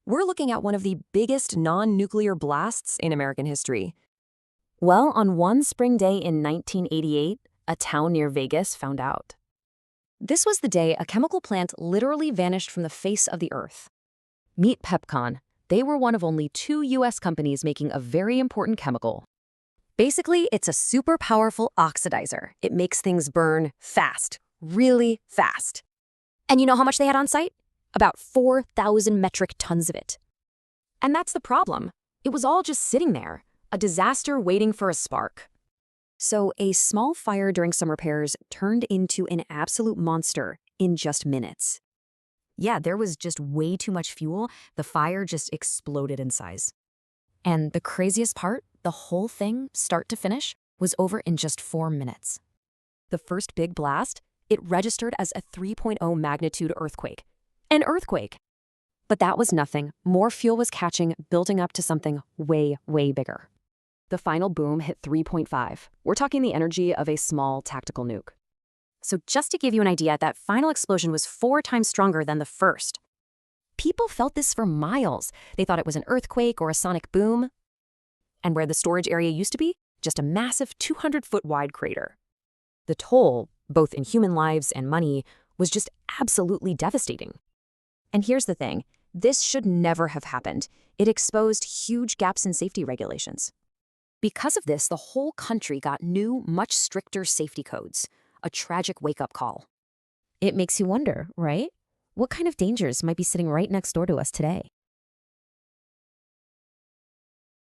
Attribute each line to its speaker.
Speaker 1: We're looking at one of the biggest non-nuclear blasts in American history.
Speaker 2: Well, on one spring day in 1988, a town near Vegas found out.
Speaker 1: This was the day a chemical plant literally vanished from the face of the earth.
Speaker 2: Meet Pepcon. They were one of only 2 U.S. companies making a very important chemical.
Speaker 1: Basically, it's a super powerful oxidizer. It makes things burn fast, really fast. And you know how much they had on site? About 4,000 metric tons of it. And that's the problem. It was all just sitting there, a disaster waiting for a spark. So a small fire during some repairs turned into an absolute monster in just minutes.
Speaker 2: Yeah, there was just way too much fuel. The fire just exploded in size. And the craziest part, the whole thing, start to finish, was over in just 4 minutes.
Speaker 1: The first big blast, it registered as a 3.0 magnitude earthquake. An earthquake! But that was nothing. More fuel was catching, building up to something way, way bigger. The final boom hit 3.5. We're talking the energy of a small tactical nuke. So just to give you an idea, that final explosion was 4 times stronger than the first. People felt this for miles. They thought it was an earthquake or a sonic boom. And where the storage area used to be, just a massive 200-foot wide crater. The toll, both in human lives and money, was just absolutely devastating. And here's the thing, this should never have happened. It exposed huge gaps in safety regulations. Because of this, the whole country got new, much stricter safety codes. A tragic wake-up call.
Speaker 2: It makes you wonder, right? What kind of dangers might be sitting right next door to us today?